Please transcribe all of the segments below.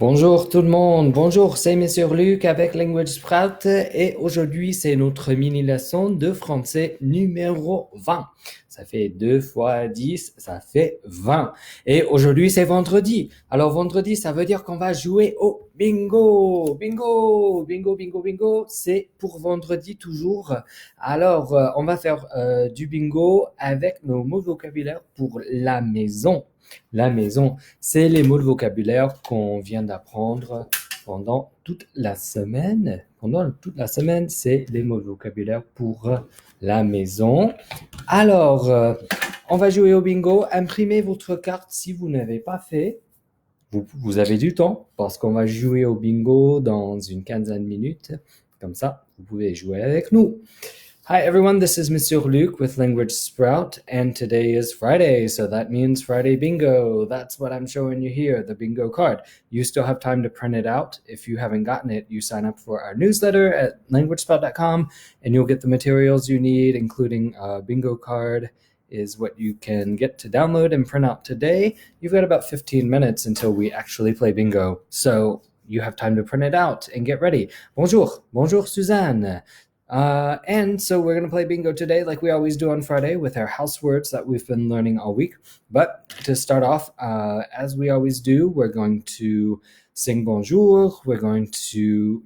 Bonjour tout le monde, bonjour, c'est Monsieur Luc avec Language Sprout et aujourd'hui c'est notre mini-leçon de français numéro 20. Ça fait 2 fois 10, ça fait 20. Et aujourd'hui c'est vendredi. Alors vendredi ça veut dire qu'on va jouer au bingo. Bingo, bingo, bingo, bingo, c'est pour vendredi toujours. Alors on va faire du bingo avec nos mots de vocabulaire pour la maison. La maison, c'est les mots de vocabulaire qu'on vient d'apprendre pendant toute la semaine. Pendant toute la semaine, c'est les mots de vocabulaire pour la maison. Alors, on va jouer au bingo. Imprimez votre carte si vous n'avez pas fait. Vous avez du temps parce qu'on va jouer au bingo dans une quinzaine de minutes. Comme ça, vous pouvez jouer avec nous. Hi everyone, this is Monsieur Luc with Language Sprout, and today is Friday, so that means Friday bingo. That's what I'm showing you here, the bingo card. You still have time to print it out. If you haven't gotten it, you sign up for our newsletter at languagesprout.com, and you'll get the materials you need, including a bingo card is what you can get to download and print out today. You've got about 15 minutes until we actually play bingo, so you have time to print it out and get ready. Bonjour, bonjour Suzanne. And so we're going to play bingo today like we always do on Friday with our house words that we've been learning all week. But to start off, as we always do, we're going to sing bonjour. We're going to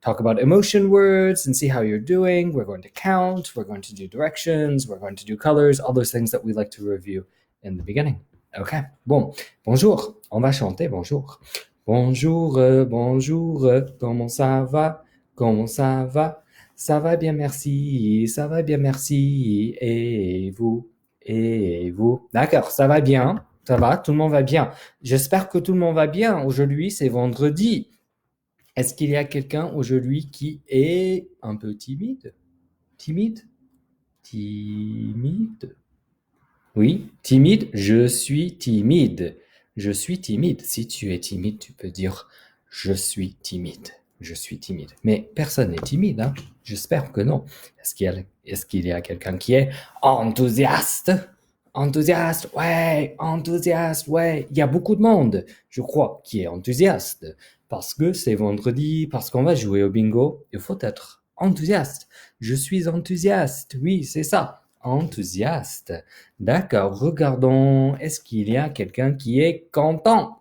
talk about emotion words and see how you're doing. We're going to count. We're going to do directions. We're going to do colors, all those things that we like to review in the beginning. Okay. Bon. Bonjour. On va chanter bonjour. Bonjour, bonjour. Comment ça va? Comment ça va? Ça va bien, merci. Ça va bien, merci. Et vous? Et vous? D'accord, ça va bien. Ça va, tout le monde va bien. J'espère que tout le monde va bien. Aujourd'hui, c'est vendredi. Est-ce qu'il y a quelqu'un aujourd'hui qui est un peu timide? Timide? Timide? Oui, timide. Je suis timide. Je suis timide. Si tu es timide, tu peux dire je suis timide. Je suis timide. Mais personne n'est timide, hein? J'espère que non. Est-ce qu'il y a quelqu'un qui est enthousiaste? Enthousiaste, ouais, enthousiaste, ouais. Il y a beaucoup de monde, je crois, qui est enthousiaste. Parce que c'est vendredi, parce qu'on va jouer au bingo, il faut être enthousiaste. Je suis enthousiaste, oui, c'est ça. Enthousiaste. D'accord, regardons. Est-ce qu'il y a quelqu'un qui est content?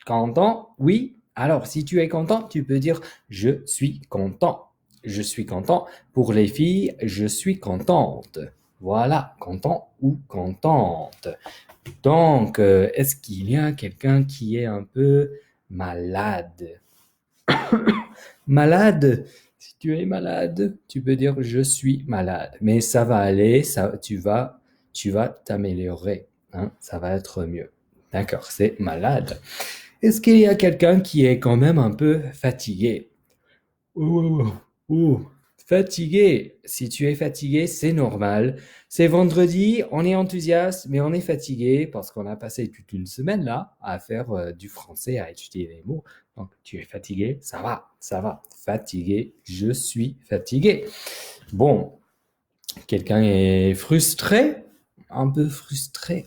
Content? Oui. Alors, si tu es content, tu peux dire je suis content. Je suis content. Pour les filles, je suis contente. Voilà, content ou contente. Donc, est-ce qu'il y a quelqu'un qui est un peu malade? Malade? Si tu es malade, tu peux dire je suis malade. Mais ça va aller, tu vas t'améliorer. Hein, ça va être mieux. D'accord, c'est malade. Est-ce qu'il y a quelqu'un qui est quand même un peu fatigué? Fatigué. Si tu es fatigué, c'est normal. C'est vendredi, on est enthousiaste, mais on est fatigué parce qu'on a passé toute une semaine là à faire du français, à étudier les mots. Donc, tu es fatigué, ça va, ça va. Fatigué, je suis fatigué. Bon, quelqu'un est frustré, un peu frustré,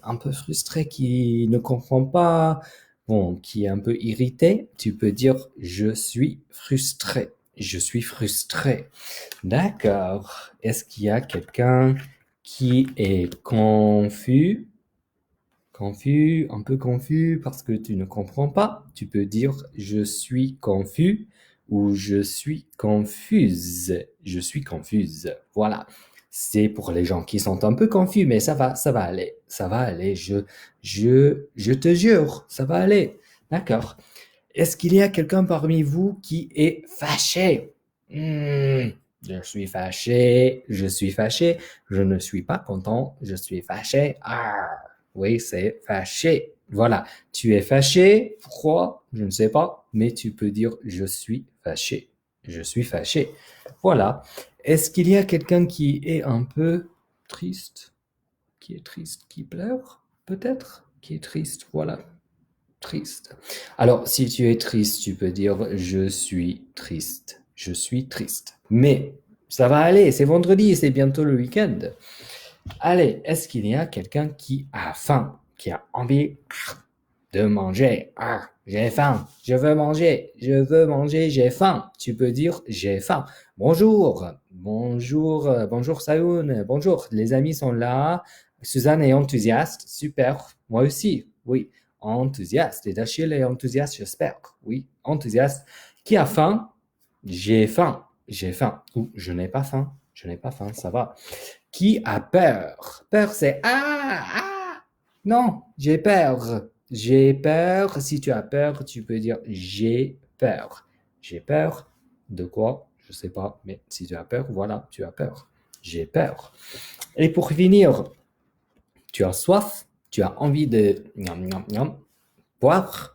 qui ne comprend pas, bon, qui est un peu irrité. Tu peux dire je suis frustré. Je suis frustré. D'accord. Est-ce qu'il y a quelqu'un qui est confus? Confus, un peu confus parce que tu ne comprends pas. Tu peux dire je suis confus ou je suis confuse. Je suis confuse. Voilà. C'est pour les gens qui sont un peu confus, mais ça va aller. Ça va aller. Je te jure, ça va aller. D'accord. Est-ce qu'il y a quelqu'un parmi vous qui est fâché? Je suis fâché, je suis fâché, je ne suis pas content, je suis fâché. Ah, oui, c'est fâché. Voilà, tu es fâché. Pourquoi? Je ne sais pas, mais tu peux dire je suis fâché. Je suis fâché. Voilà. Est-ce qu'il y a quelqu'un qui est un peu triste? Qui est triste? Qui pleure? Peut-être? Qui est triste? Voilà. Triste. Alors, si tu es triste, tu peux dire je suis triste. Je suis triste. Mais ça va aller, c'est vendredi, c'est bientôt le week-end. Allez, est-ce qu'il y a quelqu'un qui a faim, qui a envie de manger. Ah, j'ai faim, je veux manger, j'ai faim. Tu peux dire j'ai faim. Bonjour, bonjour, bonjour Sayoun, bonjour, les amis sont là. Suzanne est enthousiaste, super. Moi aussi, oui, enthousiaste. Et Achille est enthousiaste, j'espère. Oui, enthousiaste. Qui a faim? J'ai faim, j'ai faim. Ou je n'ai pas faim, je n'ai pas faim, ça va. Qui a peur? Peur, c'est ah. Non, j'ai peur. J'ai peur. Si tu as peur, tu peux dire j'ai peur. J'ai peur de quoi? Je sais pas, mais si tu as peur, voilà, tu as peur. J'ai peur. Et pour finir, tu as soif, tu as envie de boire.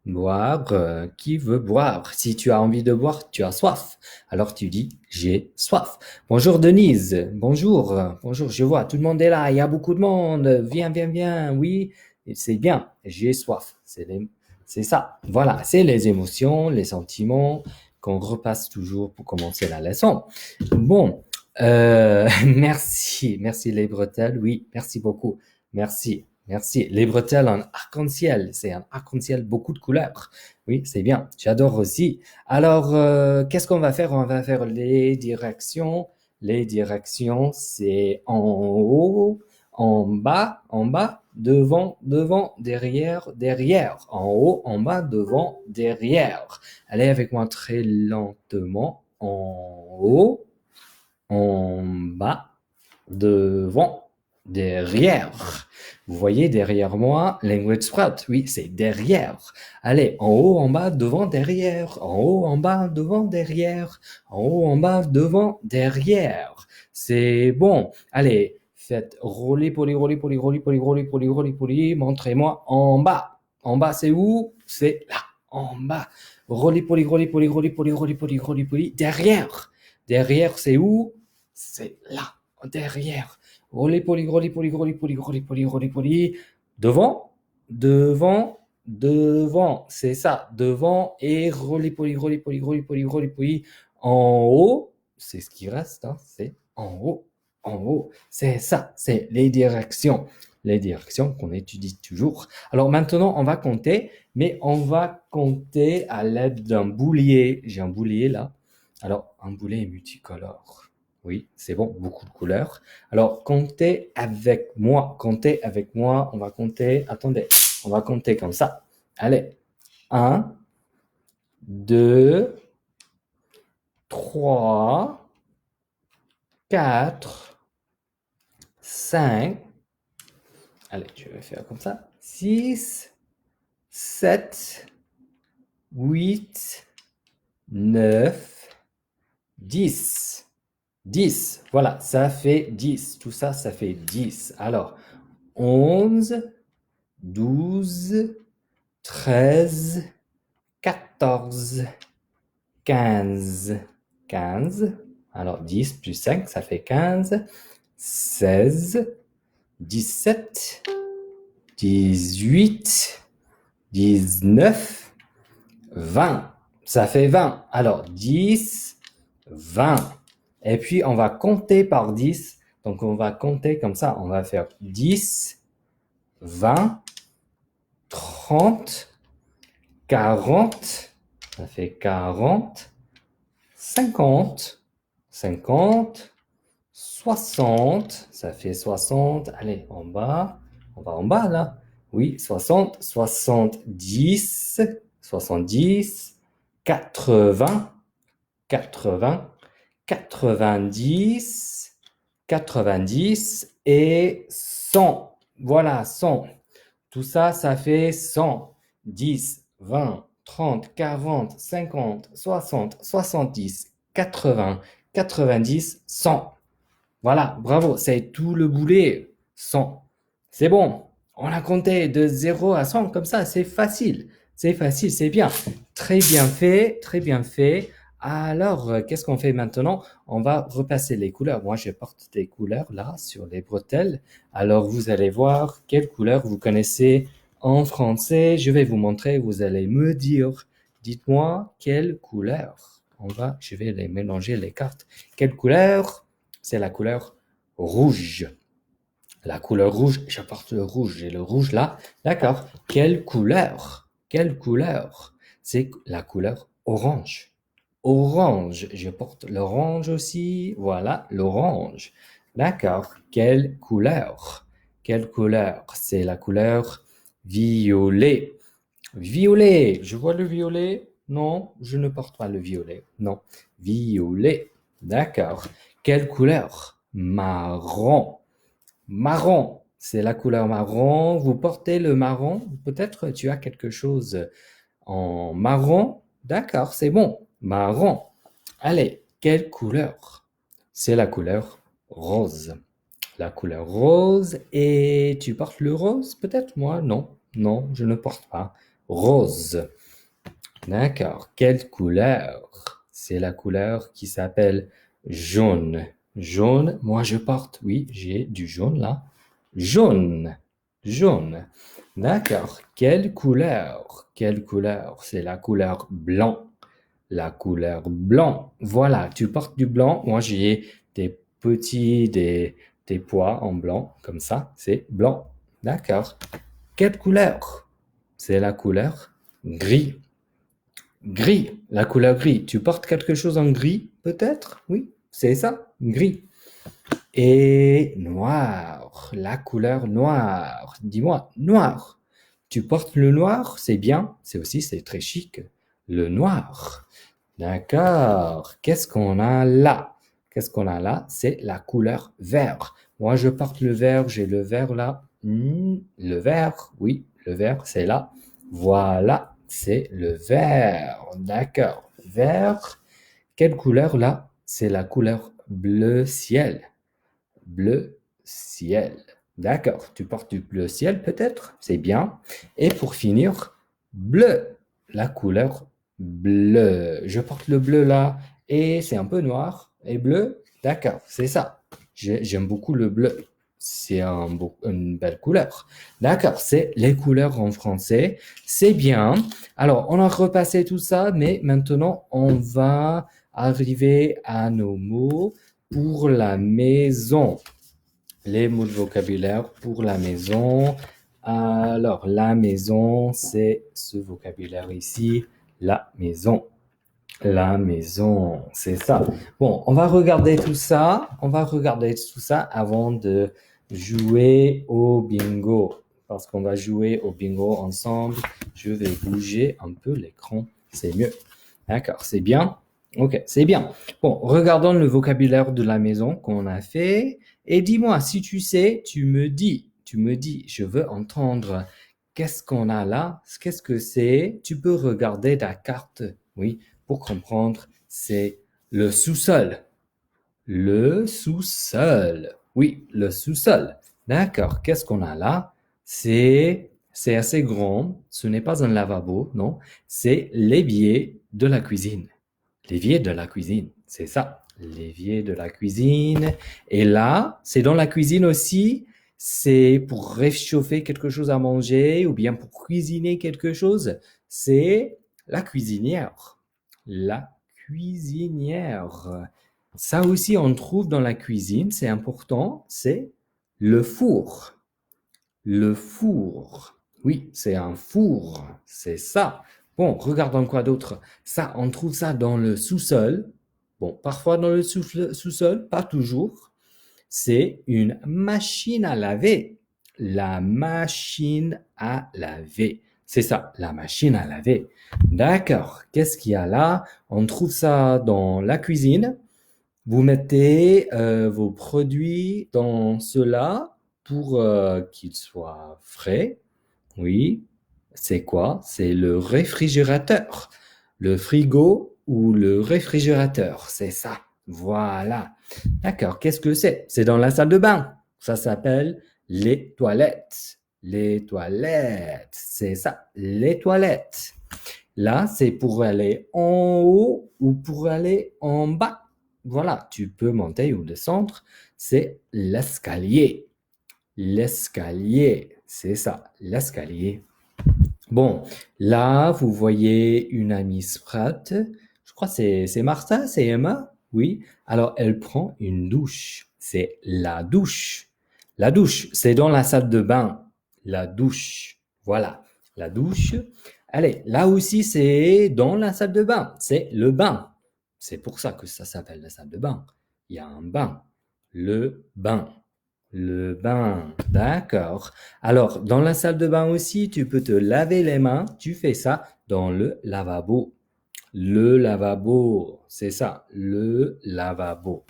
Boire, qui veut boire? Si tu as envie de boire, tu as soif. Alors tu dis j'ai soif. Bonjour Denise, bonjour, bonjour, je vois, tout le monde est là, il y a beaucoup de monde, viens, viens, viens, oui, c'est bien, j'ai soif. C'est ça, voilà, c'est les émotions, les sentiments qu'on repasse toujours pour commencer la leçon. Bon, merci les bretelles, oui, merci beaucoup, merci. Merci. Les bretelles en arc-en-ciel, c'est un arc-en-ciel, beaucoup de couleurs. Oui, c'est bien. J'adore aussi. Alors, qu'est-ce qu'on va faire? On va faire les directions. Les directions, c'est en haut, en bas, devant, devant, derrière, derrière. En haut, en bas, devant, derrière. Allez avec moi très lentement. En haut, en bas, devant, derrière. Vous voyez derrière moi, language sprout. Oui, c'est derrière. Allez, en haut, en bas, devant, derrière. En haut, en bas, devant, derrière. En haut, en bas, devant, derrière. C'est bon. Allez, faites rouler, poli, rouler, poli, rouler, poli, rouler, poli, rouler, poli. Montrez-moi en bas. En bas, c'est où? C'est là, en bas. Rouler, poli, rouler, poli, rouler, poli, rouler, poli, rouler, poli. Derrière. Derrière, c'est où? C'est là, derrière. Roller, poli, roller, poli, roller, poli, roller, poli, roller, poli. Devant, devant, devant. C'est ça, devant et roller, poli, roller, poli, roller, poli, roller, poli. En haut, c'est ce qui reste, hein, c'est en haut, en haut. C'est ça, c'est les directions. Les directions qu'on étudie toujours. Alors maintenant, on va compter, mais on va compter à l'aide d'un boulier. J'ai un boulier là. Alors, un boulet multicolore. Oui, c'est bon, beaucoup de couleurs. Alors, comptez avec moi. Comptez avec moi. On va compter. Attendez, on va compter comme ça. Allez. 1, 2, 3, 4, 5. Allez, je vais faire comme ça. 6, 7, 8, 9, 10. 10, voilà, ça fait 10. Tout ça, ça fait 10. Alors, 11, 12, 13, 14, 15. 15. Alors, 10 plus 5, ça fait 15. 16, 17, 18, 19, 20. Ça fait 20. Alors, 10, 20. Et puis, on va compter par 10. Donc, on va compter comme ça. On va faire 10, 20, 30, 40. Ça fait 40, 50, 50, 60. Ça fait 60. Allez, en bas. On va en bas, là. Oui, 60, 70, 70, 80, 80, 90, 90 et 100. Voilà, 100. Tout ça, ça fait 100. 10, 20, 30, 40, 50, 60, 70, 80, 90, 100. Voilà, bravo, c'est tout le boulet. 100. C'est bon. On a compté de 0 à 100 comme ça, c'est facile. C'est facile, c'est bien. Très bien fait, très bien fait. Alors, qu'est-ce qu'on fait maintenant? On va repasser les couleurs. Moi, je porte des couleurs là sur les bretelles. Alors, vous allez voir quelles couleurs vous connaissez en français. Je vais vous montrer, vous allez me dire. Dites-moi quelle couleur. Je vais les mélanger les cartes. Quelle couleur? C'est la couleur rouge. La couleur rouge, je porte le rouge. J'ai le rouge là. D'accord. Quelle couleur? Quelle couleur? C'est la couleur orange. Orange. Je porte l'orange aussi. Voilà, l'orange. D'accord. Quelle couleur? Quelle couleur? C'est la couleur violet. Violet. Je vois le violet? Non, je ne porte pas le violet. Non. Violet. D'accord. Quelle couleur? Marron. Marron, c'est la couleur marron. Vous portez le marron. Peut-être tu as quelque chose en marron. D'accord, c'est bon. Marron. Allez, quelle couleur? C'est la couleur rose. La couleur rose. Et tu portes le rose? Peut-être moi? Non. Non, je ne porte pas. Rose. D'accord. Quelle couleur? C'est la couleur qui s'appelle jaune. Jaune, moi je porte, oui, j'ai du jaune là. Jaune. Jaune. D'accord. Quelle couleur? Quelle couleur? C'est la couleur blanc. La couleur blanc. Voilà, tu portes du blanc. Moi j'ai des pois en blanc, comme ça, c'est blanc. D'accord. Quelle couleur? C'est la couleur gris. Gris, la couleur gris. Tu portes quelque chose en gris, peut-être? Oui, c'est ça, gris. Et noir, la couleur noire. Dis-moi, noir. Tu portes le noir, c'est bien. C'est très chic. Le noir. D'accord. Qu'est-ce qu'on a là? Qu'est-ce qu'on a là? C'est la couleur vert. Moi, je porte le vert. J'ai le vert là. Le vert, oui, le vert, c'est là. Voilà, c'est le vert. D'accord. Vert. Quelle couleur là? C'est la couleur bleu ciel. Bleu ciel. D'accord. Tu portes du bleu ciel peut-être? C'est bien. Et pour finir, bleu. La couleur bleu. Je porte le bleu là et c'est un peu noir. Et bleu? D'accord, c'est ça. J'aime beaucoup le bleu. C'est une belle couleur. D'accord, c'est les couleurs en français. C'est bien. Alors, on a repassé tout ça, mais maintenant, on va arriver à nos mots pour la maison. Les mots de vocabulaire pour la maison. Alors, la maison, c'est ce vocabulaire ici. La maison. La maison, c'est ça. Bon, on va regarder tout ça. On va regarder tout ça avant de jouer au bingo. Parce qu'on va jouer au bingo ensemble. Je vais bouger un peu l'écran. C'est mieux. D'accord, c'est bien. Ok, c'est bien. Bon, regardons le vocabulaire de la maison qu'on a fait. Et dis-moi, si tu sais, tu me dis, je veux entendre qu'est-ce qu'on a là, qu'est-ce que c'est. Tu peux regarder ta carte, oui, pour comprendre. C'est le sous-sol. Le sous-sol. Oui, le sous-sol. D'accord, qu'est-ce qu'on a là? C'est assez grand. Ce n'est pas un lavabo, non. C'est l'évier de la cuisine. L'évier de la cuisine, c'est ça. L'évier de la cuisine. Et là, c'est dans la cuisine aussi. C'est pour réchauffer quelque chose à manger ou bien pour cuisiner quelque chose. C'est la cuisinière. La cuisinière. Ça aussi, on trouve dans la cuisine, c'est important, c'est le four. Le four. Oui, c'est un four, c'est ça. Bon, regardons quoi d'autre. Ça, on trouve ça dans le sous-sol. Bon, parfois dans le sous-sol, pas toujours. C'est une machine à laver. La machine à laver. C'est ça, la machine à laver. D'accord. Qu'est-ce qu'il y a là? On trouve ça dans la cuisine. Vous mettez vos produits dans cela pour qu'ils soient frais. Oui. C'est quoi? C'est le réfrigérateur. Le frigo ou le réfrigérateur. C'est ça. Voilà. D'accord. Qu'est-ce que c'est? C'est dans la salle de bain. Ça s'appelle les toilettes. Les toilettes. C'est ça. Les toilettes. Là, c'est pour aller en haut ou pour aller en bas. Voilà, tu peux monter ou descendre. C'est l'escalier. L'escalier, c'est ça, l'escalier. Bon, là, vous voyez une amie Sprat. Je crois que c'est Martha, c'est Emma. Oui. Alors, elle prend une douche. C'est la douche. La douche, c'est dans la salle de bain. La douche. Voilà, la douche. Allez, là aussi, c'est dans la salle de bain. C'est le bain. C'est pour ça que ça s'appelle la salle de bain. Il y a un bain. Le bain. Le bain. D'accord. Alors, dans la salle de bain aussi, tu peux te laver les mains. Tu fais ça dans le lavabo. Le lavabo. C'est ça. Le lavabo.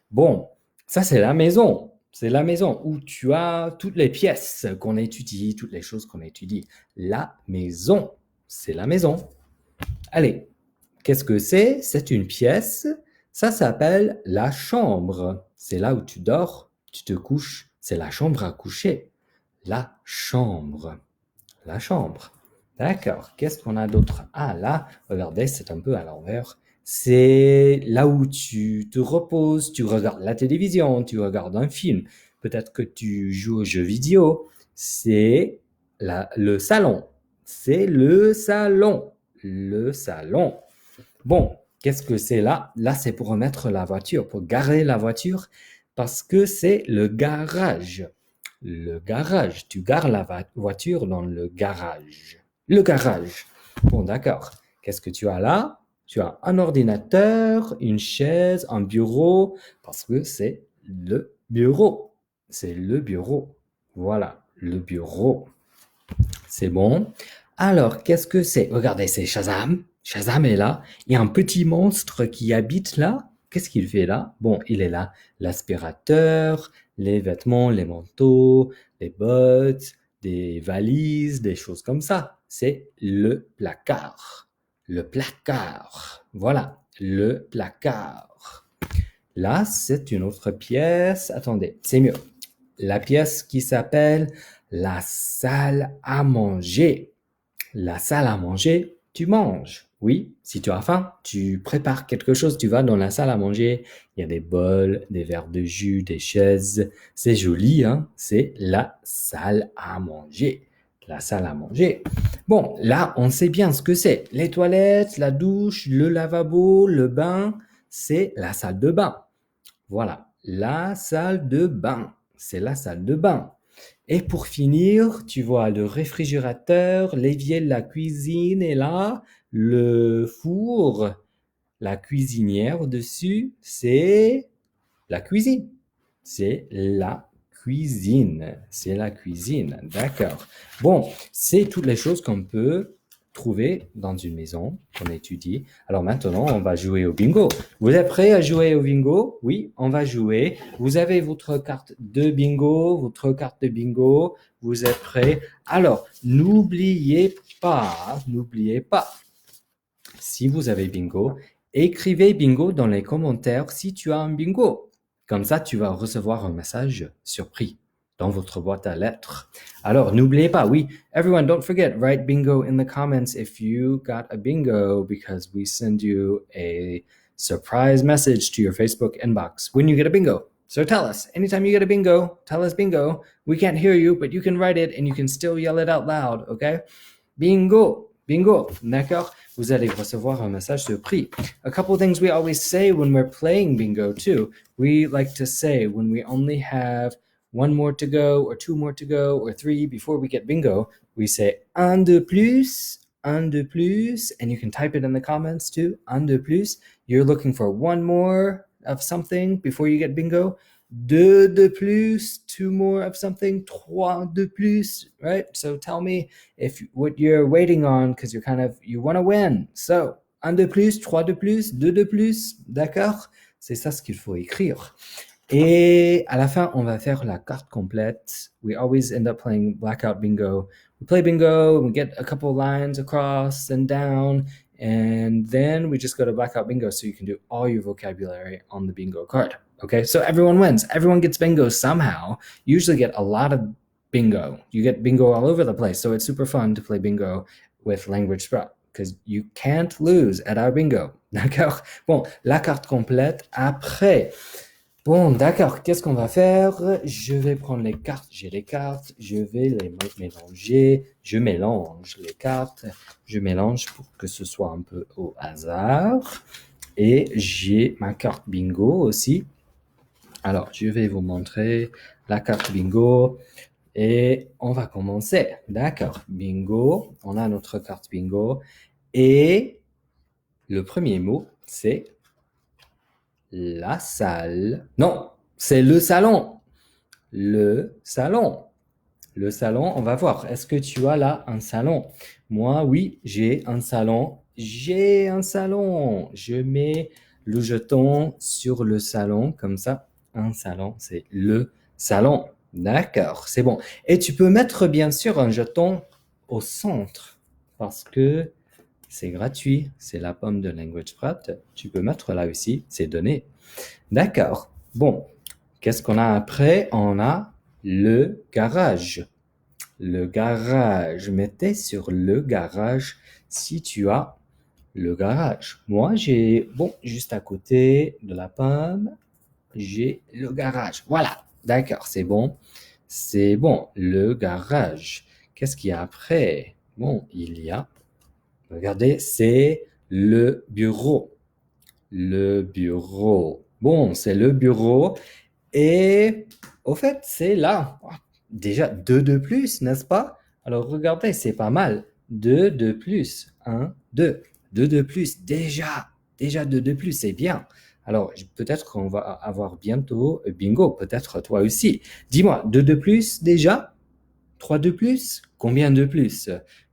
Bon, ça c'est la maison. C'est la maison où tu as toutes les pièces qu'on étudie, toutes les choses qu'on étudie. La maison, c'est la maison. Allez, qu'est-ce que c'est? C'est une pièce. Ça s'appelle la chambre. C'est là où tu dors, tu te couches. C'est la chambre à coucher. La chambre. La chambre. D'accord. Qu'est-ce qu'on a d'autre? Ah là, regardez, c'est un peu à l'envers. C'est là où tu te reposes, tu regardes la télévision, tu regardes un film. Peut-être que tu joues aux jeux vidéo. C'est le salon. C'est le salon. Le salon. Bon, qu'est-ce que c'est là? Là, c'est pour remettre la voiture, pour garer la voiture, parce que c'est le garage. Le garage. Tu gares la voiture dans le garage. Le garage. Bon, d'accord. Qu'est-ce que tu as là? Tu as un ordinateur, une chaise, un bureau, parce que c'est le bureau. C'est le bureau. Voilà, le bureau. C'est bon. Alors, qu'est-ce que c'est? Regardez, c'est Shazam. Shazam est là. Il y a un petit monstre qui habite là. Qu'est-ce qu'il fait là? Bon, il est là. L'aspirateur, les vêtements, les manteaux, les bottes, des valises, des choses comme ça. C'est le placard. Le placard. Voilà, le placard. Là, c'est une autre pièce. Attendez, c'est mieux. La pièce qui s'appelle la salle à manger. La salle à manger, tu manges. Oui, si tu as faim, tu prépares quelque chose, tu vas dans la salle à manger. Il y a des bols, des verres de jus, des chaises. C'est joli, hein? C'est la salle à manger. La salle à manger. Bon, là, on sait bien ce que c'est. Les toilettes, la douche, le lavabo, le bain, c'est la salle de bain. Voilà, la salle de bain. C'est la salle de bain. Et pour finir, tu vois le réfrigérateur, l'évier, la cuisine est là, le four, la cuisinière dessus, c'est la cuisine. C'est la cuisine. C'est la cuisine. D'accord. Bon, c'est toutes les choses qu'on peut trouver dans une maison qu'on étudie. Alors maintenant, on va jouer au bingo. Vous êtes prêts à jouer au bingo? Oui, on va jouer. Vous avez votre carte de bingo, votre carte de bingo. Vous êtes prêts? Alors, n'oubliez pas, si vous avez bingo, écrivez bingo dans les commentaires si tu as un bingo. Comme ça, tu vas recevoir un message surpris dans votre boîte à lettres. Alors, n'oubliez pas, oui, everyone, don't forget, write bingo in the comments if you got a bingo because we send you a surprise message to your Facebook inbox when you get a bingo. So tell us, anytime you get a bingo, tell us bingo. We can't hear you, but you can write it and you can still yell it out loud, okay? Bingo, bingo, d'accord? Vous allez recevoir un message surpris. A couple of things we always say when we're playing bingo too. We like to say when we only have one more to go or two more to go or three before we get bingo, we say un de plus, and you can type it in the comments too, un de plus. You're looking for one more of something before you get bingo. Deux de plus, two more of something, trois de plus, right? So tell me if what you're waiting on because you want to win. So, un de plus, trois de plus, deux de plus, d'accord? C'est ça ce qu'il faut écrire. Et à la fin, on va faire la carte complète. We always end up playing blackout bingo. We play bingo, we get a couple lines across and down, and then we just go to blackout bingo so you can do all your vocabulary on the bingo card. Okay, so everyone wins. Everyone gets bingo somehow. You usually get a lot of bingo. You get bingo all over the place, so it's super fun to play bingo with Language Sprout because you can't lose at our bingo. D'accord? Bon, la carte complète après. Bon, d'accord, qu'est-ce qu'on va faire? Je vais prendre les cartes, j'ai les cartes, je vais les mélanger, je mélange les cartes, je mélange pour que ce soit un peu au hasard. Et j'ai ma carte bingo aussi. Alors, je vais vous montrer. la carte bingo et on va commencer. D'accord, bingo, on a notre carte bingo et le premier mot, c'est la salle. Non, c'est le salon. Le salon. Le salon, on va voir. Est-ce que tu as là un salon? Moi, oui, j'ai un salon. J'ai un salon. Je mets le jeton sur le salon, comme ça. Un salon, c'est le salon. D'accord, c'est bon. Et tu peux mettre bien sûr un jeton au centre parce que c'est gratuit. C'est la pomme de LanguagePrat. Tu peux mettre là aussi, c'est donné. D'accord. Bon, qu'est-ce qu'on a après? On a le garage. Le garage. Mettez sur le garage si tu as le garage. Moi, j'ai, bon, juste à côté de la pomme, j'ai le garage. Voilà. D'accord, c'est bon. C'est bon, le garage. Qu'est-ce qu'il y a après? Bon, il y a, regardez, c'est le bureau. Le bureau. Bon, c'est le bureau. Et au fait, c'est là. Déjà, 2 de plus, n'est-ce pas? Alors, regardez, c'est pas mal. 2 de plus. 1, 2. 2 de plus. Déjà 2 de plus, c'est bien. Alors, peut-être qu'on va avoir bientôt bingo. Peut-être toi aussi. Dis-moi, 2 de plus déjà? 3 de plus? Combien de plus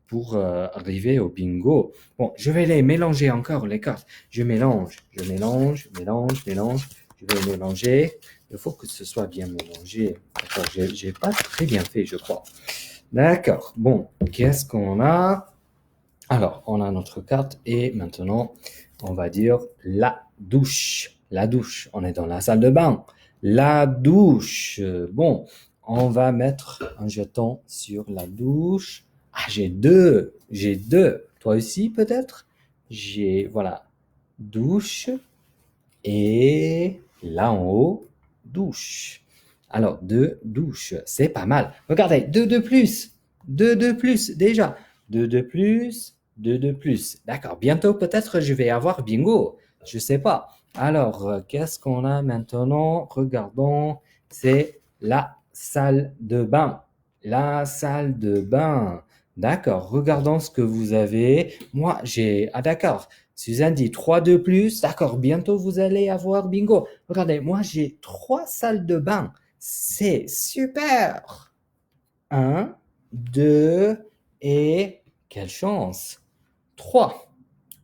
pour arriver au bingo? Bon, je vais les mélanger encore, les cartes. Je mélange. Je vais mélanger. Il faut que ce soit bien mélangé. D'accord, j'ai pas très bien fait, je crois. D'accord. Bon, qu'est-ce qu'on a? Alors, on a notre carte et maintenant, on va dire la douche. La douche. On est dans la salle de bain. La douche. Bon, on va mettre un jeton sur la douche. Ah, j'ai deux. J'ai deux. Toi aussi, peut-être? J'ai, voilà, douche et là en haut, douche. Alors, deux douches, c'est pas mal. Regardez, deux de plus. Deux de plus, déjà. Deux de plus, deux de plus. D'accord, bientôt peut-être je vais avoir bingo. Je sais pas. Alors, qu'est-ce qu'on a maintenant? Regardons, c'est la salle de bain. La salle de bain. D'accord, regardons ce que vous avez. Moi, j'ai... Ah d'accord, Suzanne dit 3 de plus. D'accord, bientôt vous allez avoir bingo. Regardez, moi j'ai 3 salles de bain. C'est super. Un, 2 et quelle chance. 3.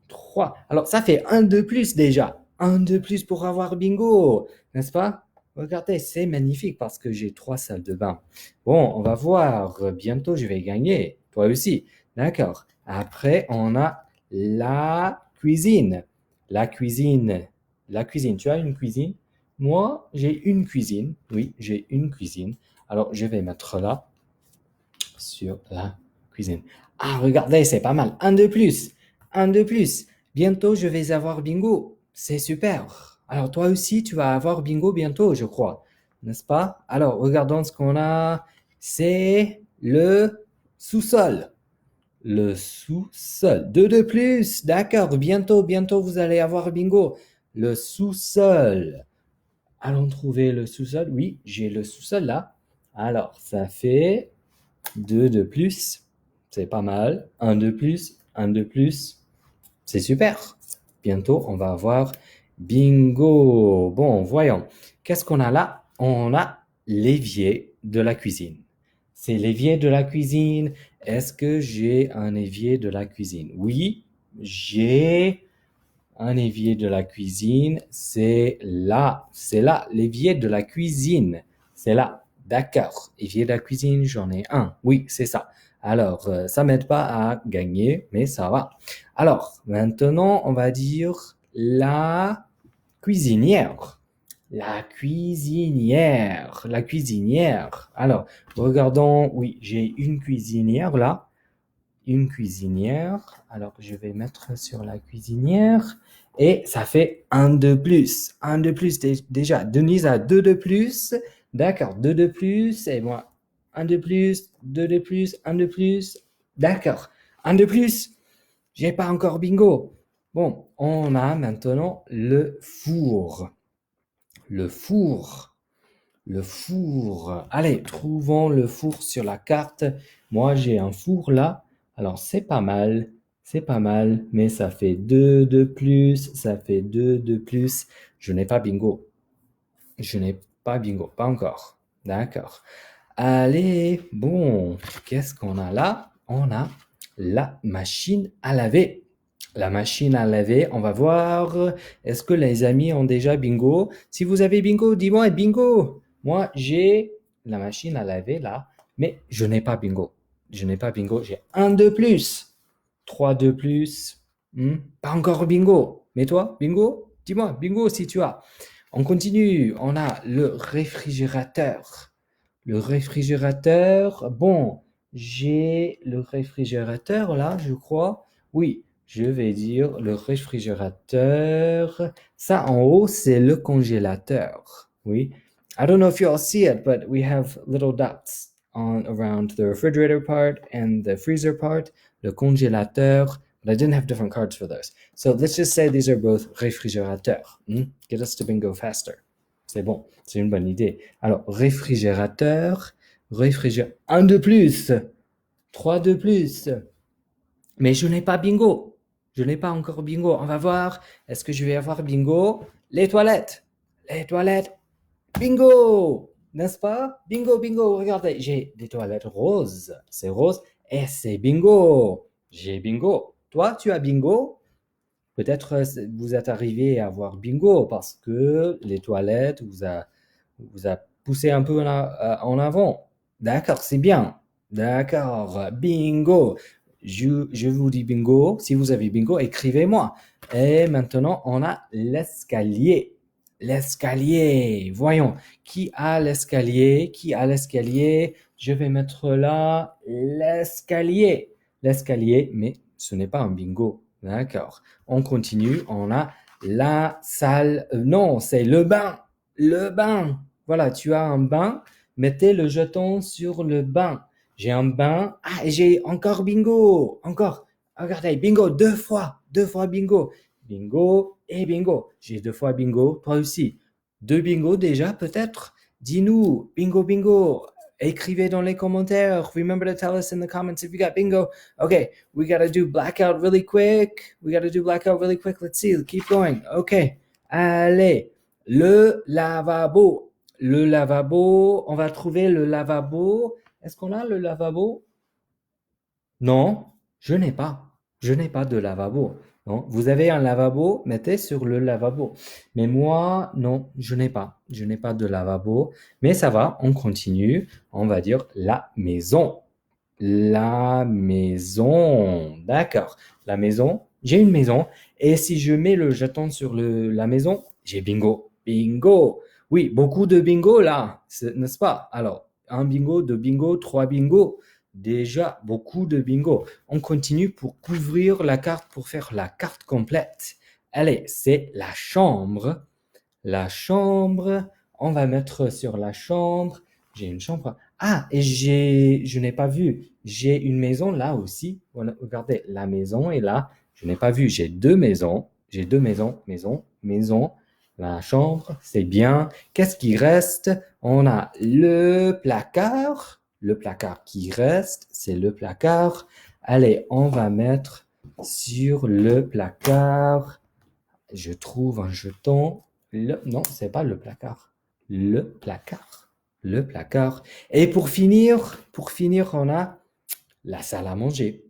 3. Alors ça fait un de plus déjà. Un de plus pour avoir bingo, n'est-ce pas? Regardez, c'est magnifique parce que j'ai 3 salles de bain. Bon, on va voir. Bientôt je vais gagner. Toi aussi. D'accord. Après, on a la cuisine. La cuisine. La cuisine. Tu as une cuisine? Moi, j'ai une cuisine. Oui, j'ai une cuisine. Alors, je vais mettre là sur la cuisine. Ah, regardez, c'est pas mal. Un de plus. Un de plus. Bientôt, je vais avoir bingo. C'est super. Alors, toi aussi, tu vas avoir bingo bientôt, je crois. N'est-ce pas? Alors, regardons ce qu'on a. C'est le sous-sol. Le sous-sol. Deux de plus. D'accord. Bientôt, vous allez avoir bingo. Le sous-sol. Allons trouver le sous-sol. Oui, j'ai le sous-sol là. Alors, ça fait 2 de plus. C'est pas mal. Un de plus. Un de plus. C'est super. Bientôt, on va avoir bingo. Bon, voyons. Qu'est-ce qu'on a là? On a l'évier de la cuisine. C'est l'évier de la cuisine. Est-ce que j'ai un évier de la cuisine? Oui, j'ai un évier de la cuisine. C'est là, l'évier de la cuisine. C'est là. D'accord. Évier de la cuisine, j'en ai un. Oui, c'est ça. Alors, ça m'aide pas à gagner, mais ça va. Alors, maintenant, on va dire la cuisinière. La cuisinière. La cuisinière. Alors, regardons. Oui, j'ai une cuisinière là. Une cuisinière. Alors, je vais mettre sur la cuisinière. Et ça fait un de plus. Un de plus déjà. Denise a deux de plus. D'accord, deux de plus. Et moi, un de plus, deux de plus, un de plus. D'accord, un de plus. J'ai pas encore bingo. Bon, on a maintenant le four. Le four. Le four. Allez, trouvons le four sur la carte. Moi, j'ai un four là. Alors, c'est pas mal, mais ça fait 2 de plus, ça fait 2 de plus. Je n'ai pas bingo. Je n'ai pas bingo, pas encore. D'accord. Allez, bon, qu'est-ce qu'on a là? On a la machine à laver. La machine à laver, on va voir. Est-ce que les amis ont déjà bingo? Si vous avez bingo, dis-moi bingo. Moi, j'ai la machine à laver là, mais je n'ai pas bingo. Je n'ai pas bingo, j'ai un de plus. Trois de plus. Pas encore bingo. Mais toi, bingo? Dis-moi, bingo si tu as. On continue. On a le réfrigérateur. Le réfrigérateur, bon, j'ai le réfrigérateur là, je crois. Oui, je vais dire le réfrigérateur. Ça en haut, c'est le congélateur. Oui. I don't know if you all see it, but we have little dots on around the refrigerator part and the freezer part, le congélateur. But I didn't have different cards for those. So let's just say these are both réfrigérateurs. Get us to bingo faster. C'est bon, c'est une bonne idée. Alors, réfrigérateur, un de plus, trois de plus. Mais je n'ai pas bingo. Je n'ai pas encore bingo. On va voir. Est-ce que je vais avoir bingo? Les toilettes. Les toilettes. Bingo! N'est-ce pas? Bingo, bingo. Regardez, j'ai des toilettes roses. C'est rose et c'est bingo. J'ai bingo. Toi, tu as bingo? Peut-être vous êtes arrivé à avoir bingo parce que les toilettes vous a poussé un peu en avant. D'accord, c'est bien. D'accord, bingo. Je vous dis bingo. Si vous avez bingo, écrivez-moi. Et maintenant, on a l'escalier. L'escalier. Voyons, qui a l'escalier? Qui a l'escalier? Je vais mettre là l'escalier. L'escalier, mais ce n'est pas un bingo. D'accord. On continue. On a la salle. Non, c'est le bain. Le bain. Voilà, tu as un bain. Mettez le jeton sur le bain. J'ai un bain. Ah, j'ai encore bingo. Encore. Regardez, bingo, deux fois. Deux fois bingo. Bingo et bingo. J'ai deux fois bingo. Toi aussi. Deux bingo déjà, peut-être? Dis-nous. Bingo, bingo. Écrivez dans les commentaires. Remember to tell us in the comments if you got bingo. Okay, we got to do blackout really quick. Let's see. Keep going. Okay. Allez. Le lavabo. Le lavabo. On va trouver le lavabo. Est-ce qu'on a le lavabo? Non, je n'ai pas. Je n'ai pas de lavabo. Non, vous avez un lavabo, mettez sur le lavabo. Mais moi, non, je n'ai pas. Je n'ai pas de lavabo. Mais ça va, on continue. On va dire la maison. La maison. D'accord. La maison. J'ai une maison. Et si je mets le jeton sur la maison, j'ai bingo. Bingo. Oui, beaucoup de bingo là, n'est-ce pas? Alors, un bingo, deux bingo, trois bingo. Déjà, beaucoup de bingo. On continue pour couvrir la carte, pour faire la carte complète. Allez, c'est la chambre. La chambre. On va mettre sur la chambre. J'ai une chambre. Ah, et je n'ai pas vu. J'ai une maison là aussi. Voilà, regardez, la maison est là. Je n'ai pas vu. J'ai deux maisons. J'ai deux maisons. Maison. La chambre, c'est bien. Qu'est-ce qui reste? On a le placard. Le placard qui reste, c'est le placard. Allez, on va mettre sur le placard. Je trouve un jeton. Non, c'est pas le placard. Le placard. Le placard. Et pour finir, on a la salle à manger.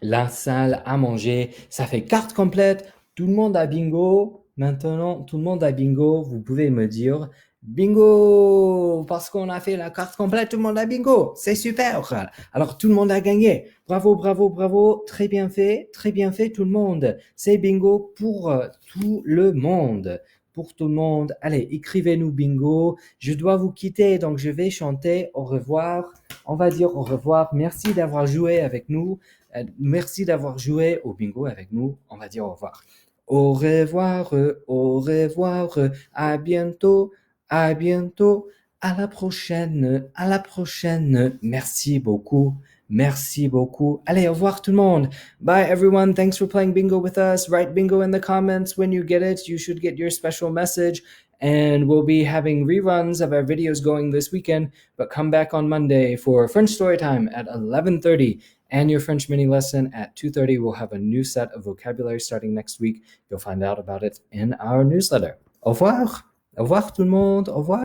La salle à manger. Ça fait carte complète. Tout le monde a bingo. Maintenant, tout le monde a bingo. Vous pouvez me dire bingo parce qu'on a fait la carte complète. Tout le monde a bingo. C'est super. Alors, tout le monde a gagné. Bravo, bravo, bravo. Très bien fait tout le monde. C'est bingo pour tout le monde. Pour tout le monde. Allez, écrivez-nous bingo. Je dois vous quitter, donc je vais chanter au revoir. On va dire au revoir. Merci d'avoir joué avec nous. Merci d'avoir joué au bingo avec nous. On va dire au revoir. Au revoir, à bientôt, à bientôt, à la prochaine, à la prochaine. Merci beaucoup. Merci beaucoup. Allez, au revoir tout le monde. Bye everyone. Thanks for playing bingo with us. Write bingo in the comments. When you get it, you should get your special message. and we'll be having reruns of our videos going this weekend, but come back on Monday for French story time at 11:30 and your French mini lesson at 2:30. We'll have a new set of vocabulary starting next week. You'll find out about it in our newsletter. Au revoir. Au revoir tout le monde. Au revoir.